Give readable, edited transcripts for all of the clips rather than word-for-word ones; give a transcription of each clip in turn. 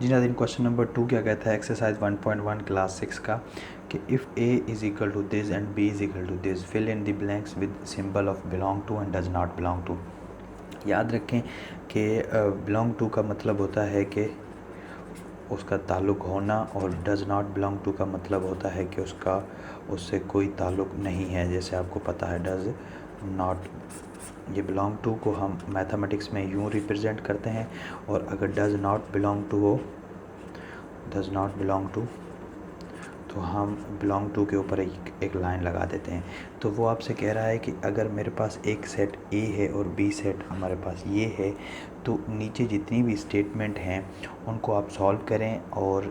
जी नाज़रीन, question number 2 क्या कहता है एक्सरसाइज 1.1 क्लास 6 का कि if A is equal to this and B is equal to this fill in the blanks with symbol of belong to and does not belong to. याद रखें कि belong to का मतलब होता है कि उसका ताल्लुक़ होना और डज़ नॉट बिलोंग टू का मतलब होता है कि उससे कोई ताल्लुक़ नहीं है। जैसे आपको पता है डज़ नॉट, ये बिलोंग टू को हम मैथमेटिक्स में यूँ रिप्रेजेंट करते हैं, और अगर डज़ नॉट बिलोंग टू हो, डज़ नॉट बिलोंग टू, तो हम बिलोंग टू के ऊपर एक लाइन लगा देते हैं। तो वो आपसे कह रहा है कि अगर मेरे पास एक सेट ए है और बी सेट हमारे पास ये है, तो नीचे जितनी भी स्टेटमेंट हैं उनको आप सॉल्व करें और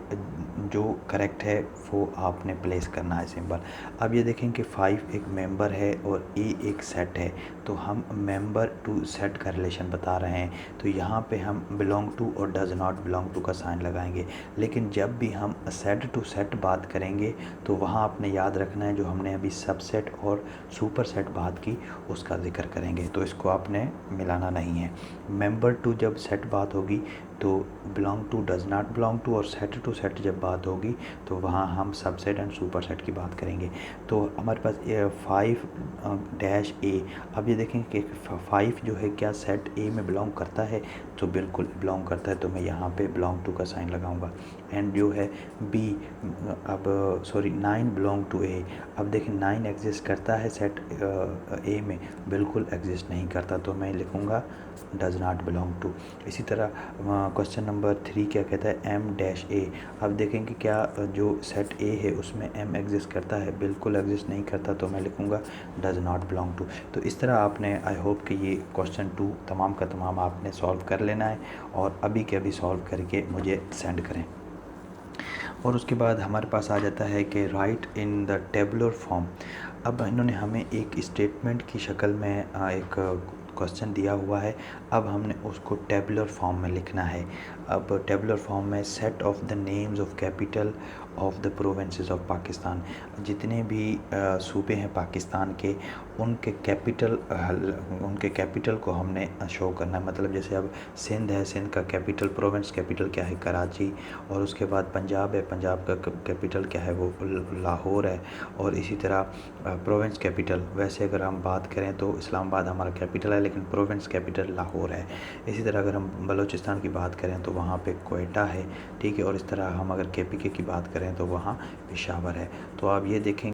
जो करेक्ट है वो आपने प्लेस करना है सिंबल। अब ये देखें कि 5 एक मेंबर है और ए एक सेट है, तो हम मेंबर टू सेट का रिलेशन बता रहे हैं, तो यहाँ पे हम बिलोंग टू और डज़ नॉट बिलोंग टू का साइन लगाएंगे। लेकिन जब भी हम सेट टू सेट बात करेंगे तो वहाँ आपने याद रखना है जो हमने अभी सबसेट और सुपर सेट बात की उसका जिक्र करेंगे, तो इसको आपने मिलाना नहीं है। मेंबर टू जब सेट बात होगी तो belong to does not belong to, और सेट टू सेट जब बात होगी तो वहाँ हम सबसेट एंड सुपर सेट की बात करेंगे। तो हमारे पास 5 डैश ए, अब ये देखें कि 5 जो है क्या सेट ए में बिलोंग करता है, तो बिल्कुल बिलोंग करता है, तो मैं यहाँ पे बिलोंग टू का साइन लगाऊंगा। एंड जो है बी, अब सॉरी 9 बिलोंग टू ए, अब देखें 9 एग्जिस्ट करता है सेट ए में, बिल्कुल एग्जिस्ट नहीं करता, तो मैं लिखूँगा डज़ नॉट बिलोंग टू। इसी तरह क्वेश्चन नंबर 3 क्या कहता है एम डैश ए, अब देखें कि क्या जो सेट ए है उसमें एम एग्जिस्ट करता है, बिल्कुल एग्जिस्ट नहीं करता, तो मैं लिखूँगा डज़ नॉट बिलोंग टू। तो इस तरह आपने, आई होप कि ये क्वेश्चन 2 तमाम का तमाम आपने सॉल्व कर लेना है और अभी के अभी सॉल्व करके मुझे सेंड करें। और उसके बाद हमारे पास आ जाता है कि right in the tabular form. अब इन्होंने हमें एक स्टेटमेंट की शक्ल में एक क्वेश्चन दिया हुआ है, अब हमने उसको टेबुलर फॉर्म में लिखना है। अब टेबुलर फॉर्म में set of the names of capital of the provinces of Pakistan, जितने भी सूबे हैं पाकिस्तान के उनके कैपिटल को हमने शो करना है। मतलब जैसे अब सिंध है, सिंध का कैपिटल, प्रोविंस कैपिटल क्या है, कराची, और उसके बाद पंजाब है, पंजाब का कैपिटल क्या है, वो लाहौर है, और इसी तरह प्रोविंस कैपिटल, वैसे अगर हम बात करें तो इस्लामाबाद हमारा कैपिटल है, लेकिन प्रोविंस कैपिटल लाहौर है। इसी तरह अगर हम बलूचिस्तान की बात करें तो वहाँ पे क्वेटा है, ठीक है, और इस तरह हम अगर KPK की बात करें तो वहाँ पेशावर है। तो आप ये देखें